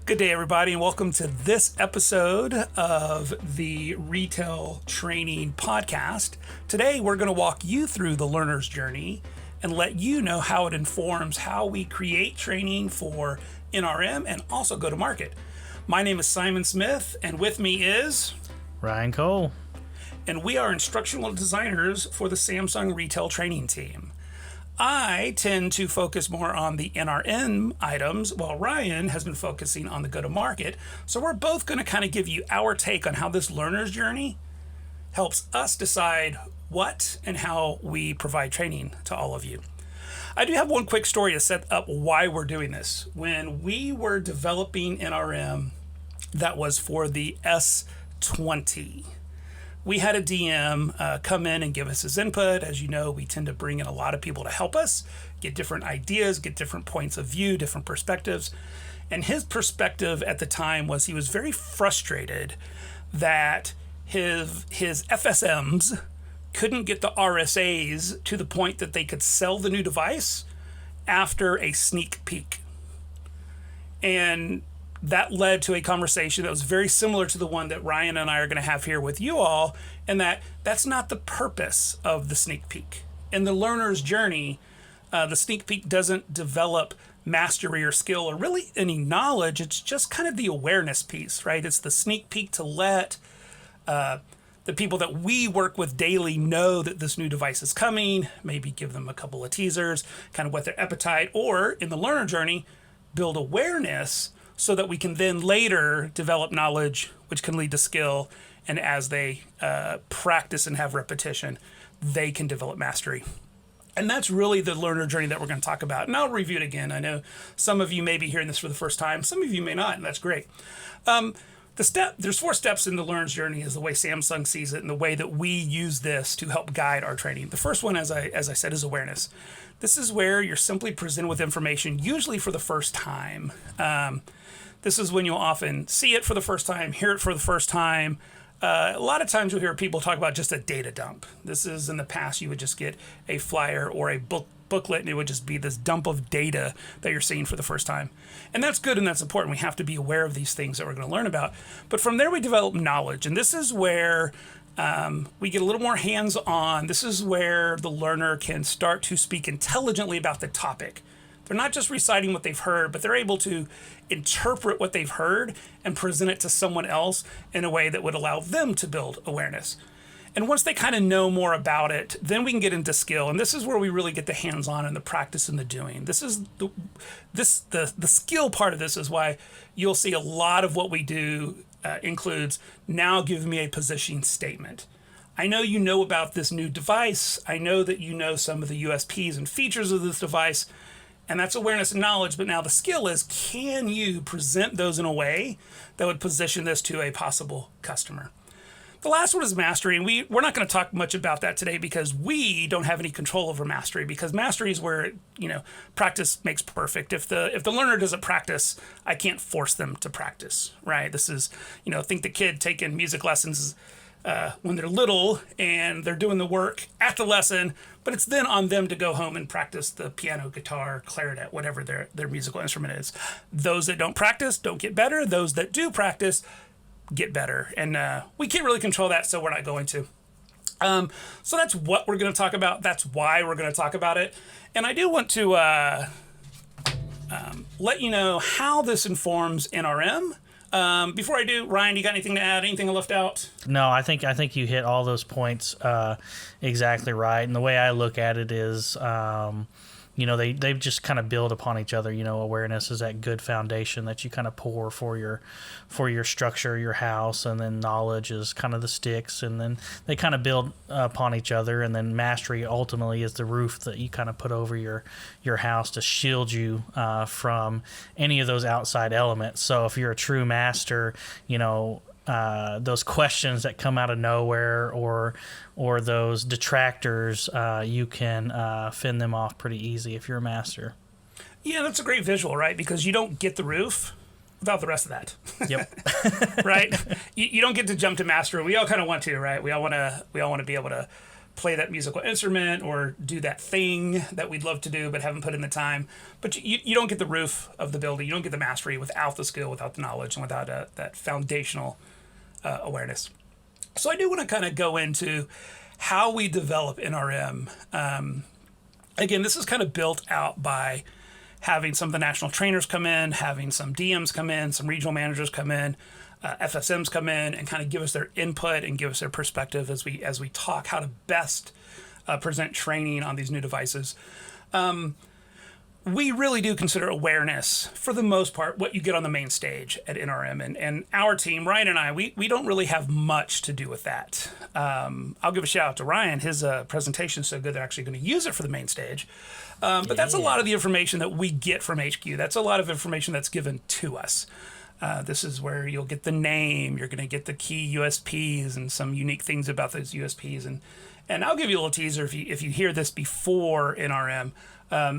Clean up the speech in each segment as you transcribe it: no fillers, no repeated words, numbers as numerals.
Good day, everybody, and welcome to this episode of the Retail Training Podcast. Today, we're going to walk you through the learner's journey and let you know how it informs how we create training for NRM and also go to market. My name is Simon Smith, and with me is Ryan Cole. And we are instructional designers for the Samsung Retail Training Team. I tend to focus more on the NRM items, while Ryan has been focusing on the go-to-market. So we're both going to kind of give you our take on how this learner's journey helps us decide what and how we provide training to all of you. I do have one quick story to set up why we're doing this. When we were developing NRM, that was for the S20. We had a DM come in and give us his input. As you know, we tend to bring in a lot of people to help us get different ideas, get different points of view, different perspectives. And his perspective at the time was he was very frustrated that his FSMs couldn't get the RSAs to the point that they could sell the new device after a sneak peek. And that led to a conversation that was very similar to the one that Ryan and I are going to have here with you all, and that's not the purpose of the sneak peek. In the learner's journey, the sneak peek doesn't develop mastery or skill or really any knowledge. It's just kind of the awareness piece, right? It's the sneak peek to let the people that we work with daily know that this new device is coming, maybe give them a couple of teasers, kind of whet their appetite, or in the learner journey, build awareness so that we can then later develop knowledge, which can lead to skill. And as they practice and have repetition, they can develop mastery. And that's really the learner journey that we're going to talk about. And I'll review it again. I know some of you may be hearing this for the first time. Some of you may not, and that's great. There's 4 steps in the learner's journey is the way Samsung sees it and the way that we use this to help guide our training. The first one, as I said, is awareness. This is where you're simply presented with information, usually for the first time. This is when you'll often see it for the first time, hear it for the first time. A lot of times you'll hear people talk about just a data dump. This is in the past, you would just get a flyer or a booklet, and it would just be this dump of data that you're seeing for the first time. And that's good and that's important. We have to be aware of these things that we're going to learn about. But from there, we develop knowledge. And this is where we get a little more hands-on. This is where the learner can start to speak intelligently about the topic. They're not just reciting what they've heard, but they're able to interpret what they've heard and present it to someone else in a way that would allow them to build awareness. And once they kind of know more about it, then we can get into skill. And this is where we really get the hands-on and the practice and the doing. This is the skill part of this is why you'll see a lot of what we do includes, now give me a positioning statement. I know you know about this new device. I know that you know some of the USPs and features of this device. And that's awareness and knowledge. But now the skill is, can you present those in a way that would position this to a possible customer? The last one is mastery. And we're not going to talk much about that today because we don't have any control over mastery, because mastery is where, practice makes perfect. If the learner doesn't practice, I can't force them to practice, right? This is, think the kid taking music lessons when they're little and they're doing the work at the lesson, but it's then on them to go home and practice the piano, guitar, clarinet, whatever their musical instrument is. Those that don't practice don't get better. Those that do practice get better. And we can't really control that, so we're not going to. So that's what we're going to talk about. That's why we're going to talk about it. And I do want to let you know how this informs NRM. Before I do, Ryan, you got anything to add? Anything I left out? No, I think you hit all those points exactly right. And the way I look at it is, they just kind of build upon each other. Awareness is that good foundation that you kind of pour for your structure, your house, and then knowledge is kind of the sticks, and then they kind of build upon each other. And then mastery ultimately is the roof that you kind of put over your house to shield you from any of those outside elements. So if you're a true master, those questions that come out of nowhere or those detractors, you can fend them off pretty easy if you're a master. Yeah, that's a great visual, right? Because you don't get the roof without the rest of that. Yep. Right? You don't get to jump to master. We all kind of want to, right? We all want to be able to play that musical instrument or do that thing that we'd love to do but haven't put in the time. But you don't get the roof of the building. You don't get the mastery without the skill, without the knowledge, and without that foundational awareness. So I do want to kind of go into how we develop NRM. Again, this is kind of built out by having some of the national trainers come in, having some DMs come in, some regional managers come in, FSMs come in, and kind of give us their input and give us their perspective as we talk how to best present training on these new devices. We really do consider awareness, for the most part, what you get on the main stage at NRM. And our team, Ryan and I, we don't really have much to do with that. I'll give a shout out to Ryan. His presentation is so good they're actually going to use it for the main stage. But that's a lot of the information that we get from HQ. That's a lot of information that's given to us. This is where you'll get the name, you're going to get the key USPs and some unique things about those USPs. And I'll give you a little teaser if you hear this before NRM.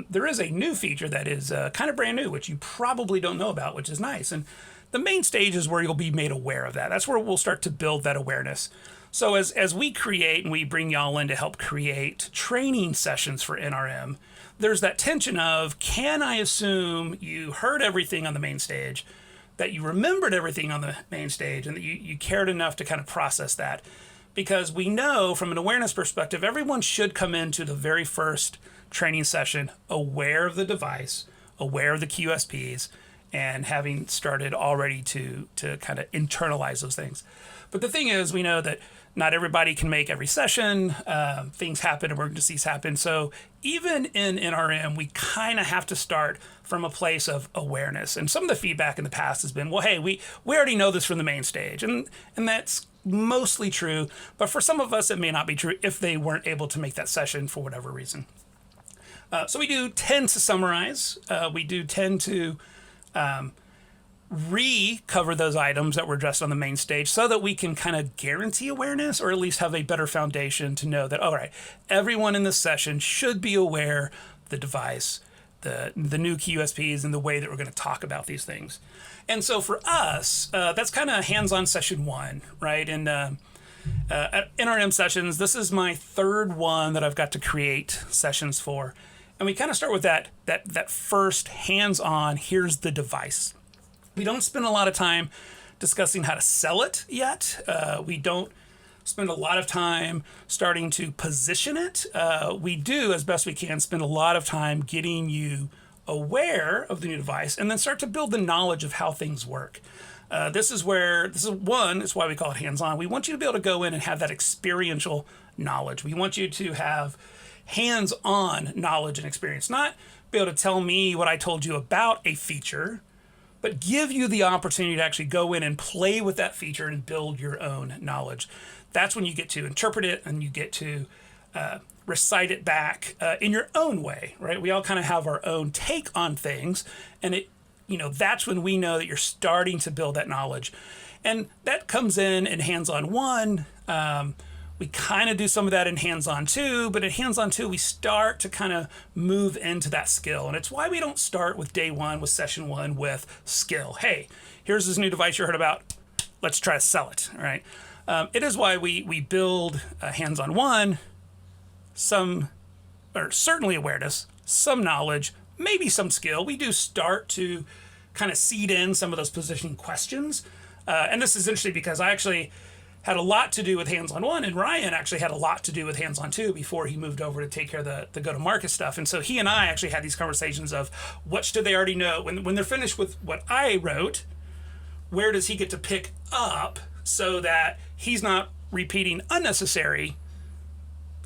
There is a new feature that is kind of brand new, which you probably don't know about, which is nice. And the main stage is where you'll be made aware of that. That's where we'll start to build that awareness. So as we create and we bring y'all in to help create training sessions for NRM, there's that tension of, can I assume you heard everything on the main stage, that you remembered everything on the main stage, and that you cared enough to kind of process that? Because we know from an awareness perspective, everyone should come into the very first training session aware of the device, aware of the QSPs, and having started already to kind of internalize those things. But the thing is, we know that not everybody can make every session. Things happen, emergencies happen. So even in NRM, we kind of have to start from a place of awareness. And some of the feedback in the past has been, well, hey, we already know this from the main stage. And that's mostly true. But for some of us, it may not be true if they weren't able to make that session for whatever reason. So we do tend to summarize. We do tend to recover those items that were addressed on the main stage so that we can kind of guarantee awareness, or at least have a better foundation to know that, all right, everyone in this session should be aware of the device, the new QSPs, and the way that we're going to talk about these things. And so for us, that's kind of hands-on session one, right? And at NRM sessions, this is my third one that I've got to create sessions for. And we kind of start with that first hands-on, here's the device. We don't spend a lot of time discussing how to sell it yet. We don't spend a lot of time starting to position it. We do, as best we can, spend a lot of time getting you aware of the new device and then start to build the knowledge of how things work. This is why we call it hands-on. We want you to be able to go in and have that experiential knowledge. We want you to have hands-on knowledge and experience, not be able to tell me what I told you about a feature, but give you the opportunity to actually go in and play with that feature and build your own knowledge. That's when you get to interpret it and you get to recite it back in your own way, right? We all kind of have our own take on things, and that's when we know that you're starting to build that knowledge. And that comes in hands-on one. We kind of do some of that in hands-on two, but in hands-on two, we start to kind of move into that skill. And it's why we don't start with day one, with session one, with skill. Hey, here's this new device you heard about. Let's try to sell it, all right? It is why we build hands-on one, certainly awareness, some knowledge, maybe some skill. We do start to kind of seed in some of those positioning questions. And this is interesting because I actually had a lot to do with hands-on one, and Ryan actually had a lot to do with hands-on two before he moved over to take care of the go-to-market stuff. And so he and I actually had these conversations of what should they already know. When they're finished with what I wrote, where does he get to pick up so that he's not repeating unnecessary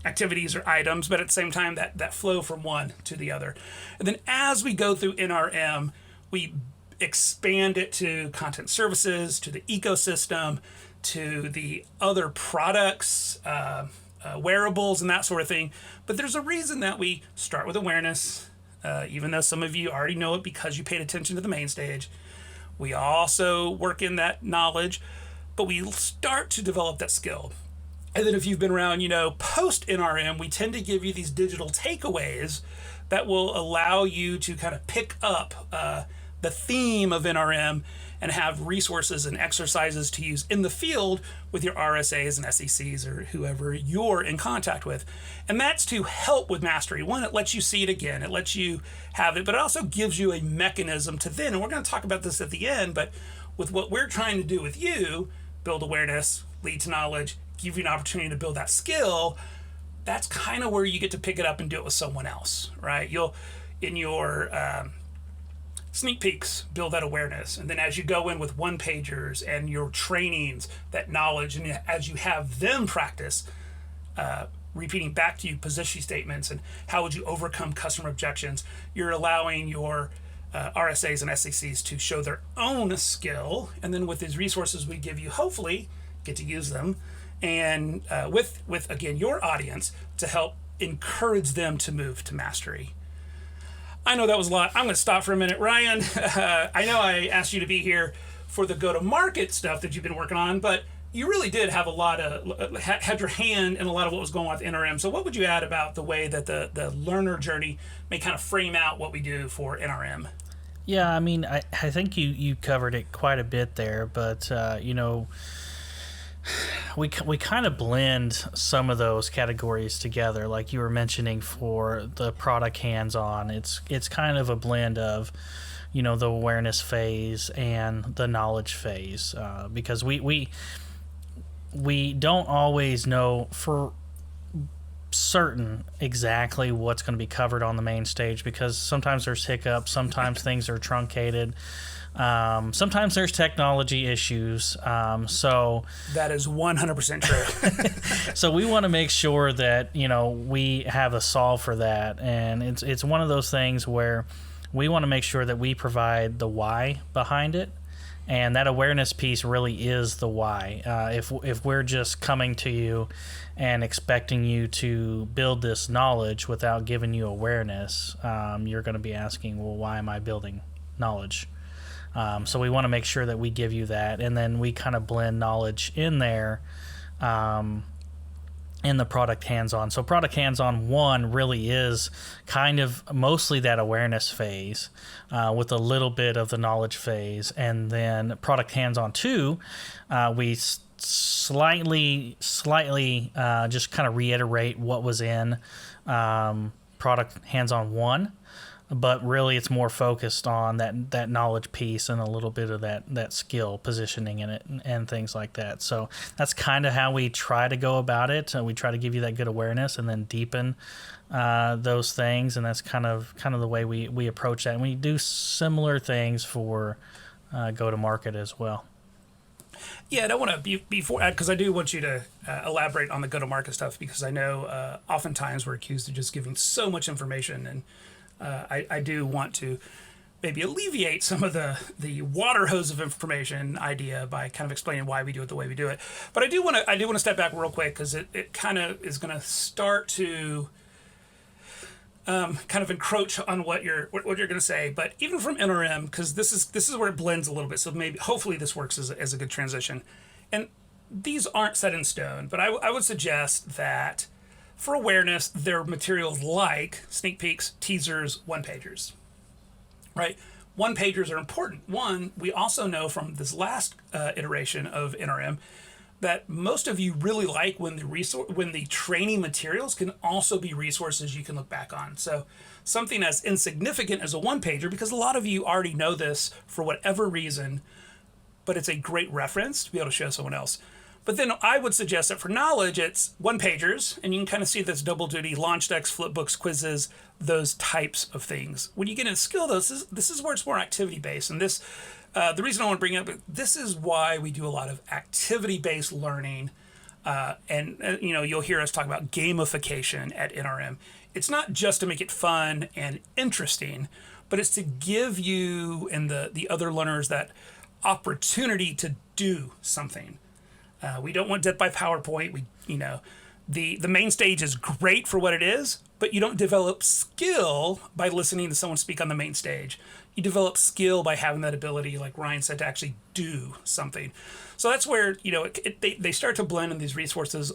activities or items, but at the same time that flow from one to the other. And then as we go through NRM, we expand it to content services, to the ecosystem, to the other products, wearables, and that sort of thing. But there's a reason that we start with awareness, even though some of you already know it because you paid attention to the main stage. We also work in that knowledge, but we start to develop that skill. And then if you've been around, post NRM, we tend to give you these digital takeaways that will allow you to kind of pick up the theme of NRM and have resources and exercises to use in the field with your RSAs and SECs or whoever you're in contact with. And that's to help with mastery. One, it lets you see it again, it lets you have it, but it also gives you a mechanism to then, and we're going to talk about this at the end, but with what we're trying to do with you, build awareness, lead to knowledge, give you an opportunity to build that skill, that's kind of where you get to pick it up and do it with someone else, right? You'll, in your sneak peeks, build that awareness. And then as you go in with one-pagers and your trainings, that knowledge, and as you have them practice, repeating back to you position statements and how would you overcome customer objections, you're allowing your RSAs and SECs to show their own skill. And then with these resources we give you, hopefully get to use them. And with again, your audience to help encourage them to move to mastery. I know that was a lot. I'm going to stop for a minute. Ryan, I know I asked you to be here for the go-to-market stuff that you've been working on, but you really did have a lot of, had your hand in a lot of what was going on with NRM. So what would you add about the way that the learner journey may kind of frame out what we do for NRM? Yeah, I mean, I think you covered it quite a bit there, but, we kind of blend some of those categories together, like you were mentioning for the product hands-on. It's kind of a blend of, the awareness phase and the knowledge phase, because we don't always know for certain exactly what's going to be covered on the main stage, because sometimes there's hiccups, sometimes things are truncated. Sometimes there's technology issues. So that is 100% true. So we want to make sure that, we have a solve for that. And it's one of those things where we want to make sure that we provide the why behind it. And that awareness piece really is the why. If we're just coming to you and expecting you to build this knowledge without giving you awareness, you're going to be asking, well, why am I building knowledge? So we want to make sure that we give you that, and then we kind of blend knowledge in there in the product hands-on. So product hands-on 1 really is kind of mostly that awareness phase with a little bit of the knowledge phase. And then product hands-on 2, we slightly just kind of reiterate what was in product hands-on 1. But really, it's more focused on that knowledge piece and a little bit of that skill positioning in it and things like that. So that's kind of how we try to go about it. We try to give you that good awareness and then deepen those things, and that's kind of the way we approach that. And we do similar things for go-to-market as well. Yeah, I don't want to because I do want you to elaborate on the go-to-market stuff, because I know oftentimes we're accused of just giving so much information, and I do want to maybe alleviate some of the water hose of information idea by kind of explaining why we do it the way we do it. But I do want to step back real quick, because it kind of is going to start to kind of encroach on what you're going to say. But even from NRM, because this is where it blends a little bit. So maybe hopefully this works as a good transition. And these aren't set in stone, but I would suggest that for awareness, there are materials like sneak peeks, teasers, one-pagers, right? One-pagers are important. One, we also know from this last iteration of NRM that most of you really like when the training materials can also be resources you can look back on. So something as insignificant as a one-pager, because a lot of you already know this for whatever reason, but it's a great reference to be able to show someone else. But then I would suggest that for knowledge, it's one-pagers, and you can kind of see this double duty, launch decks, flipbooks, quizzes, those types of things. When you get into skill, though, this is where it's more activity-based. And this, the reason I want to bring it up, this is why we do a lot of activity-based learning. And you'll hear us talk about gamification at NRM. It's not just to make it fun and interesting, but it's to give you and the other learners that opportunity to do something. We don't want death by PowerPoint. The main stage is great for what it is, but you don't develop skill by listening to someone speak on the main stage. You develop skill by having that ability, like Ryan said, to actually do something. So that's where, they start to blend, and these resources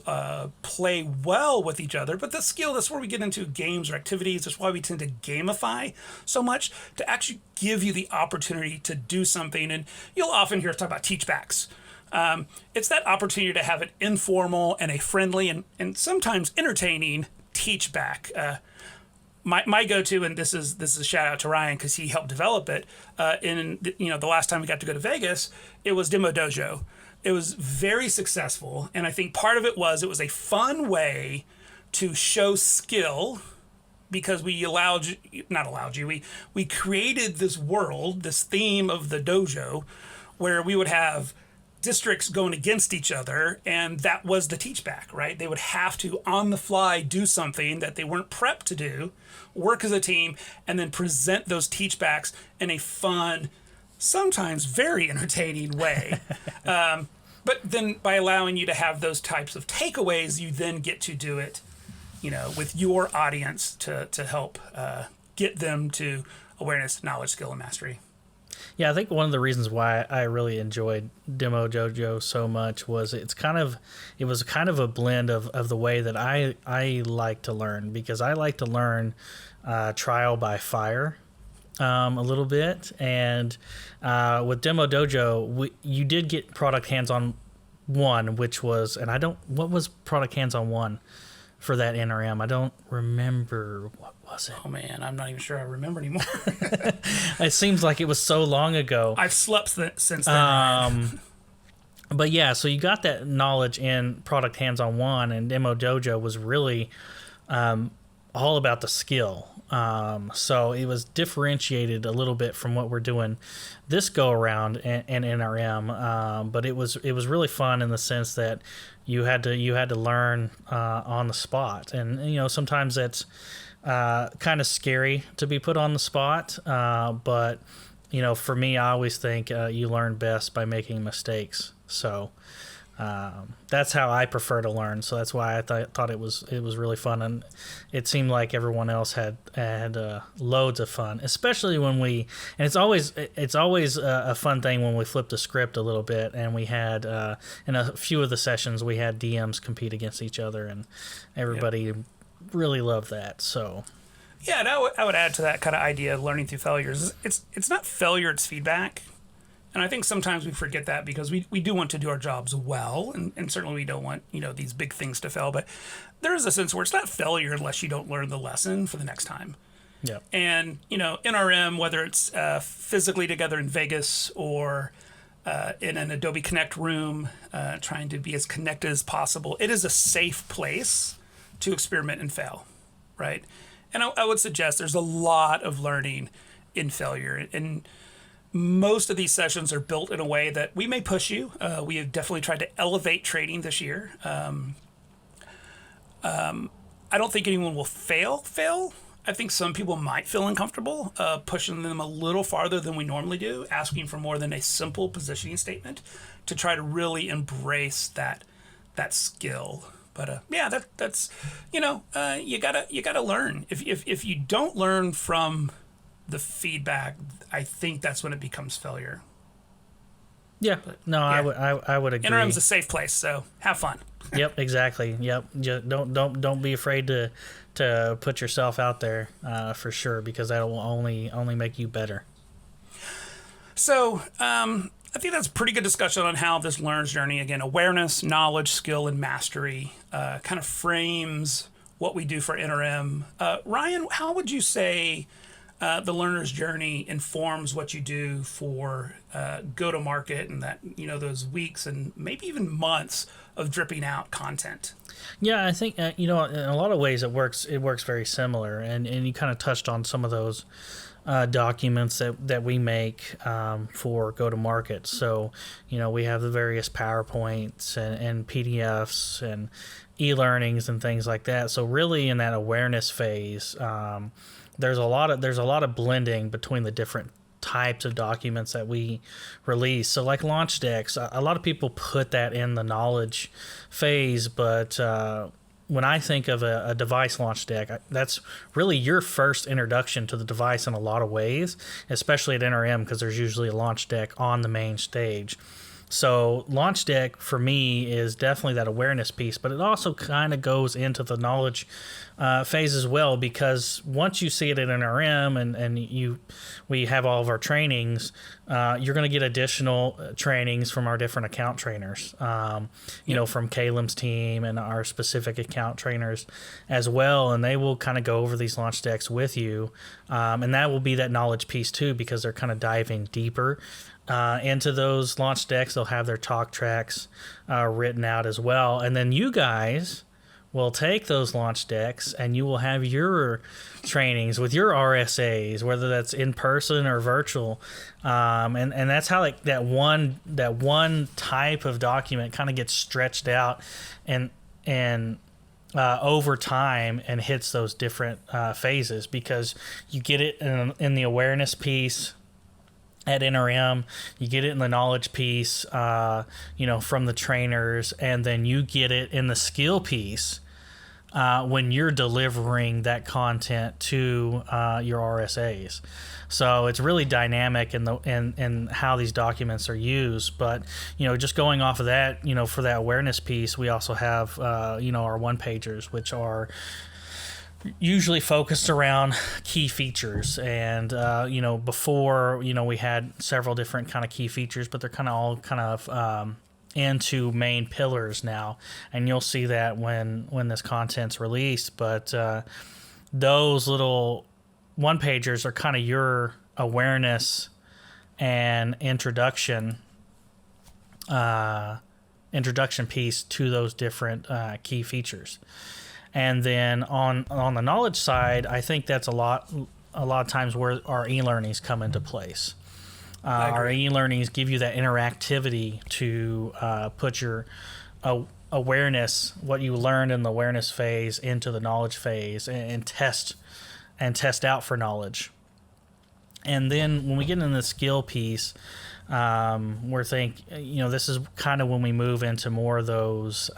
play well with each other. But the skill, that's where we get into games or activities. That's why we tend to gamify so much, to actually give you the opportunity to do something. And you'll often hear us talk about teachbacks. It's that opportunity to have an informal and a friendly and sometimes entertaining teach back. My go-to, and this is a shout out to Ryan because he helped develop it. The last time we got to go to Vegas, it was Demo Dojo. It was very successful, and I think part of it was a fun way to show skill, because we created this world, this theme of the dojo, where we would have districts going against each other, and that was the teach back, right? They would have to on the fly do something that they weren't prepped to do, work as a team, and then present those teach backs in a fun, sometimes very entertaining way. But then by allowing you to have those types of takeaways, you then get to do it, with your audience to help get them to awareness, knowledge, skill, and mastery. Yeah, I think one of the reasons why I really enjoyed Demo Dojo so much was it was kind of a blend of the way that I like to learn, because I like to learn trial by fire a little bit. And with Demo Dojo, you did get product hands-on 1, which was, what was product hands-on 1 for that NRM? I don't remember. What was it? Oh man, I'm not even sure I remember anymore. It seems like it was so long ago. I've slept since then. But yeah, so you got that knowledge in product hands-on 1, and Demo Dojo was really all about the skill. So it was differentiated a little bit from what we're doing this go around in NRM. But it was really fun in the sense that you had to learn on the spot, and sometimes that's kind of scary to be put on the spot. But for me, I always think you learn best by making mistakes. So that's how I prefer to learn. So that's why I thought it was really fun, and it seemed like everyone else had loads of fun, especially when and it's always a fun thing when we flip the script a little bit, and we had in a few of the sessions we had DMs compete against each other, and everybody really loved that. So yeah, and I would add to that kind of idea of learning through failures. It's not failure, it's feedback. And I think sometimes we forget that, because we do want to do our jobs well, and certainly we don't want, these big things to fail. But there is a sense where it's not failure unless you don't learn the lesson for the next time. Yeah. And, NRM, whether it's physically together in Vegas or in an Adobe Connect room, trying to be as connected as possible, it is a safe place to experiment and fail, right? And I would suggest there's a lot of learning in failure. And most of these sessions are built in a way that we may push you. We have definitely tried to elevate training this year. I don't think anyone will fail. I think some people might feel uncomfortable pushing them a little farther than we normally do, asking for more than a simple positioning statement to try to really embrace that skill. But that's you gotta learn. If you don't learn from the feedback, I think that's when it becomes failure. Yeah, I would agree. NRM's a safe place, so have fun. Yep, exactly. Yep, just don't be afraid to put yourself out there for sure, because that will only make you better. So I think that's a pretty good discussion on how this learner's journey, again, awareness, knowledge, skill, and mastery, kind of frames what we do for NRM. Ryan, how would you say the learner's journey informs what you do for go-to-market, and that, those weeks and maybe even months of dripping out content? Yeah, I think, in a lot of ways it works very similar, and you kind of touched on some of those documents that we make for go-to-market. So, we have the various PowerPoints and PDFs and e-learnings and things like that. So really in that awareness phase, there's a lot of blending between the different types of documents that we release. So like launch decks, a lot of people put that in the knowledge phase, but when I think of a device launch deck, that's really your first introduction to the device in a lot of ways, especially at NRM, because there's usually a launch deck on the main stage. So launch deck for me is definitely that awareness piece, but it also kind of goes into the knowledge phase as well, because once you see it at NRM and we have all of our trainings, you're going to get additional trainings from our different account trainers, you know, from Caleb's team and our specific account trainers as well, and they will kind of go over these launch decks with you, and that will be that knowledge piece too, because they're kind of diving deeper into those launch decks. They'll have their talk tracks written out as well. And then you guys will take those launch decks and you will have your trainings with your RSAs, whether that's in person or virtual. And that's how like that one type of document kind of gets stretched out and over time and hits those different phases, because you get it in the awareness piece at NRM, you get it in the knowledge piece, you know, from the trainers, and then you get it in the skill piece when you're delivering that content to your RSAs. So it's really dynamic in how these documents are used. But, you know, just going off of that, you know, for that awareness piece, we also have, you know, our one-pagers, which are usually focused around key features. And you know, before, you know, we had several different kind of key features, but they're kind of all kind of into main pillars now, and you'll see that when this content's released. But those little one pagers are kind of your awareness and introduction piece to those different key features. And then on the knowledge side, I think that's a lot of times where our e-learnings come into place. Our e-learnings give you that interactivity to put your awareness, what you learned in the awareness phase, into the knowledge phase, and test out for knowledge. And then when we get into the skill piece, this is kind of when we move into more of those.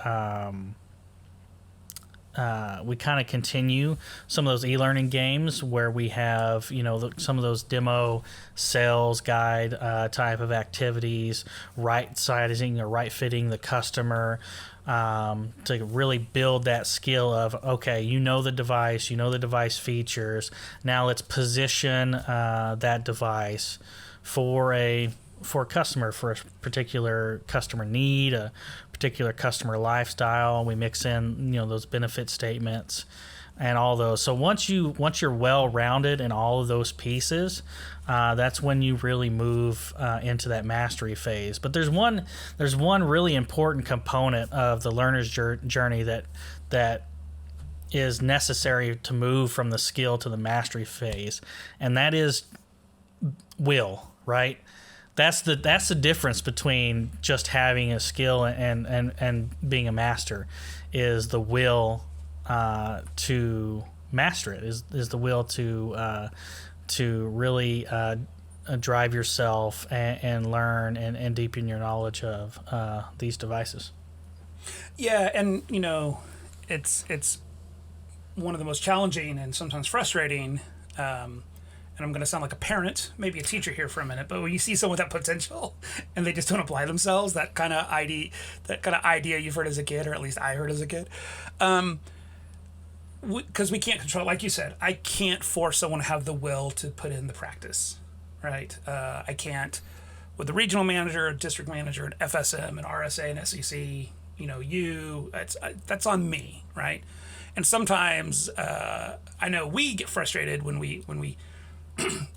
We kind of continue some of those e-learning games where we have, you know, some of those demo sales guide type of activities, right sizing or right fitting the customer, to really build that skill of, okay, you know the device features. Now let's position that device for a customer, for a particular customer need, a particular customer lifestyle. We mix in, you know, those benefit statements and all those. So once you're well-rounded in all of those pieces, that's when you really move into that mastery phase. But there's one really important component of the learner's journey that is necessary to move from the skill to the mastery phase, and that is will, right? That's the difference between just having a skill and being a master, is the will to master it, is the will to really drive yourself and learn and deepen your knowledge of these devices. Yeah, and you know, it's one of the most challenging and sometimes frustrating. And I'm going to sound like a parent, maybe a teacher here for a minute, but when you see someone with that potential and they just don't apply themselves, that kind of idea you've heard as a kid, or at least I heard as a kid, because we can't control, like you said, I can't force someone to have the will to put in the practice, right? I can't, with the regional manager, a district manager, an FSM, an RSA, an SEC, you know, that's on me, right? And sometimes I know we get frustrated when we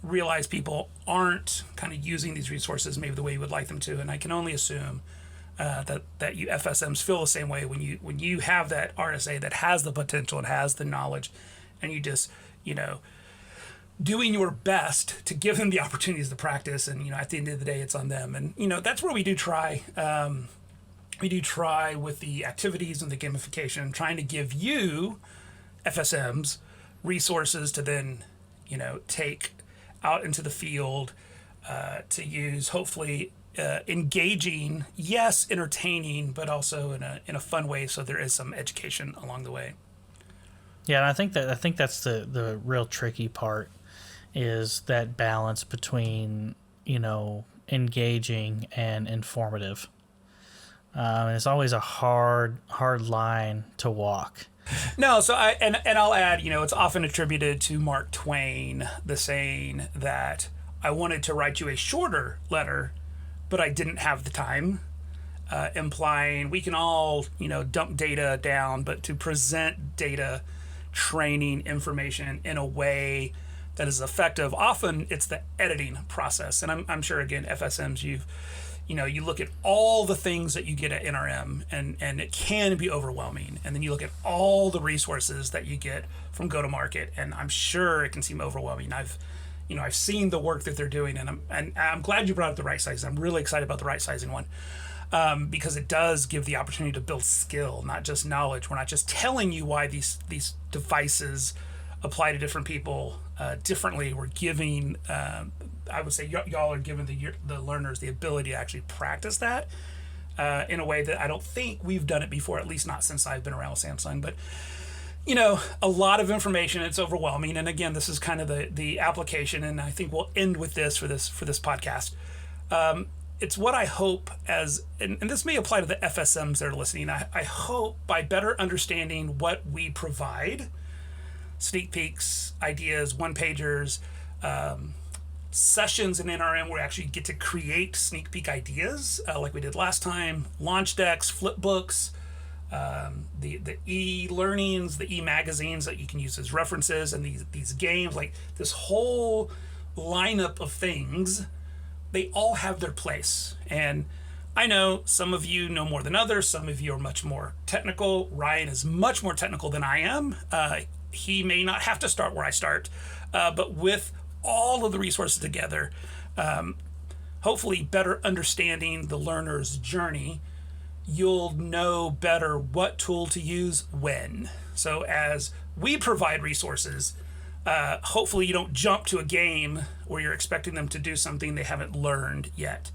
realize people aren't kind of using these resources maybe the way you would like them to, and I can only assume that you FSMs feel the same way when you have that RSA that has the potential and has the knowledge, and you just, you know, doing your best to give them the opportunities to practice, and you know, at the end of the day, it's on them. And you know, that's where we do try. We do try with the activities and the gamification, trying to give you FSMs resources to then, you know, take out into the field, to use, hopefully engaging, yes, entertaining, but also in a fun way, so there is some education along the way. Yeah, and I think that's the real tricky part, is that balance between, engaging and informative. And it's always a hard line to walk. No, so and I'll add, it's often attributed to Mark Twain, the saying that I wanted to write you a shorter letter, but I didn't have the time, implying we can all, dump data down, but to present data, training, information in a way that is effective, often it's the editing process. And I'm sure, again, FSMs, you look at all the things that you get at NRM, and it can be overwhelming. And then you look at all the resources that you get from go-to-market, and I'm sure it can seem overwhelming. I've seen the work that they're doing, and I'm glad you brought up the right sizing. I'm really excited about the right sizing one, because it does give the opportunity to build skill, not just knowledge. We're not just telling you why these devices apply to different people differently. We're giving, I would say, y'all are giving the learners the ability to actually practice that in a way that I don't think we've done it before, at least not since I've been around with Samsung. But a lot of information, it's overwhelming. And again, this is kind of the application, and I think we'll end with this for this podcast. It's what I hope and this may apply to the FSMs that are listening. I hope by better understanding what we provide, sneak peeks, ideas, one-pagers, sessions in NRM where we actually get to create sneak peek ideas, like we did last time, launch decks, flip books, the e-learnings, the e-magazines that you can use as references, and these games, like this whole lineup of things. They all have their place. And I know some of you know more than others. Some of you are much more technical. Ryan is much more technical than I am. He may not have to start where I start, but with all of the resources together, hopefully better understanding the learner's journey, you'll know better what tool to use when. So as we provide resources, hopefully you don't jump to a game where you're expecting them to do something they haven't learned yet.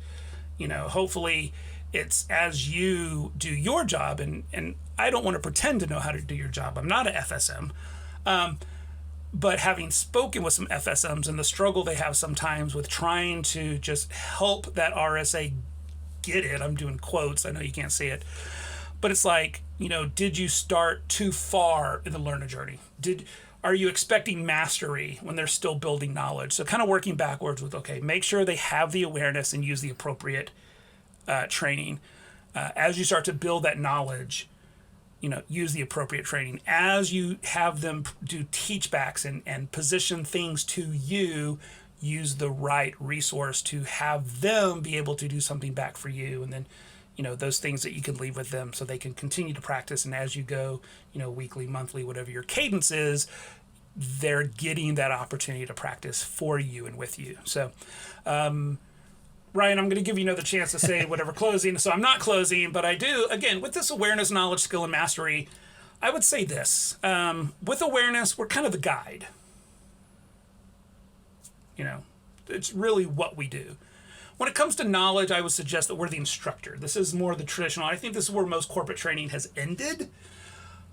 Hopefully it's as you do your job, and I don't want to pretend to know how to do your job. I'm not an FSM. But having spoken with some FSMs and the struggle they have sometimes with trying to just help that RSA get it, I'm doing quotes, I know you can't see it, but it's like, did you start too far in the learner journey? Are you expecting mastery when they're still building knowledge? So kind of working backwards with, okay, make sure they have the awareness and use the appropriate training. As you start to build that knowledge, use the appropriate training. As you have them do teachbacks and position things to you, use the right resource to have them be able to do something back for you. And then, those things that you can leave with them so they can continue to practice. And as you go, weekly, monthly, whatever your cadence is, they're getting that opportunity to practice for you and with you. So, Ryan, I'm going to give you another chance to say whatever closing. So I'm not closing, but I do, again, with this awareness, knowledge, skill, and mastery, I would say this. With awareness, we're kind of the guide. It's really what we do. When it comes to knowledge, I would suggest that we're the instructor. This is more the traditional. I think this is where most corporate training has ended.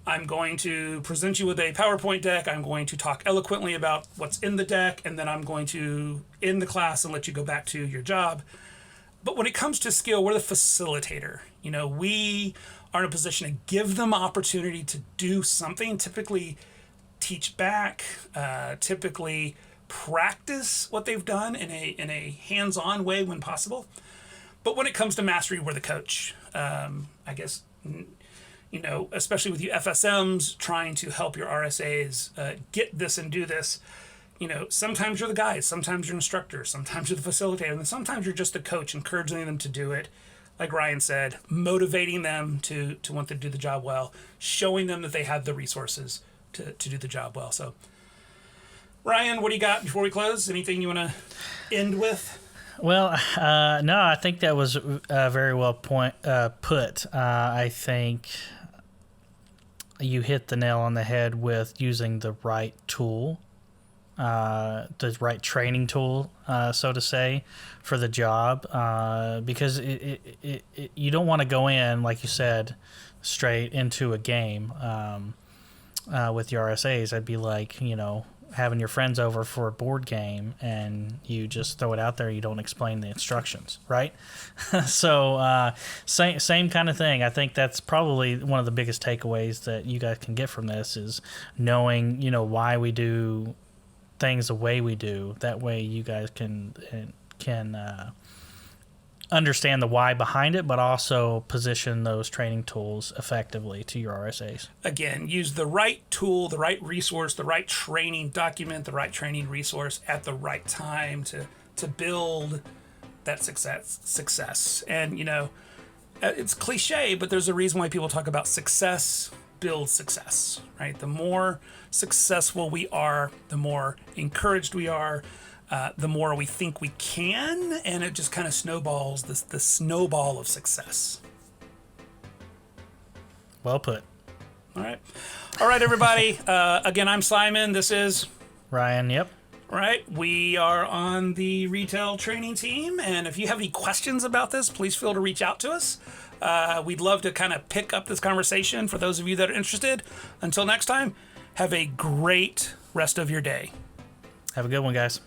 I'm going to present you with a PowerPoint deck. I'm going to talk eloquently about what's in the deck, and then I'm going to end the class and let you go back to your job. But when it comes to skill, we're the facilitator. We are in a position to give them opportunity to do something, typically teach back, typically practice what they've done in a hands-on way when possible. But when it comes to mastery, we're the coach. I guess, especially with you FSMs trying to help your RSAs get this and do this, sometimes you're the guide, sometimes you're an instructor, sometimes you're the facilitator, and then sometimes you're just the coach, encouraging them to do it. Like Ryan said, motivating them to want to do the job well, showing them that they have the resources to do the job well. So, Ryan, what do you got before we close? Anything you want to end with? Well, no, I think that was very well put. I think you hit the nail on the head with using the right tool the right training tool, so to say, for the job, because you don't want to go in, like you said, straight into a game with your RSAs. I'd be like, having your friends over for a board game and you just throw it out there. You don't explain the instructions, right? So same kind of thing. I think that's probably one of the biggest takeaways that you guys can get from this is knowing, why we do things the way we do. That way you guys can understand the why behind it, but also position those training tools effectively to your RSAs. Again, use the right tool, the right resource, the right training document, the right training resource at the right time to build that success. And, it's cliche, but there's a reason why people talk about success builds success, right? The more successful we are, the more encouraged we are, the more we think we can, and it just kind of snowballs the snowball of success. Well put. All right, everybody. Again, I'm Simon. This is Ryan. Yep. All right. We are on the retail training team, and if you have any questions about this, please feel to reach out to us. We'd love to kind of pick up this conversation for those of you that are interested. Until next time, have a great rest of your day. Have a good one, guys.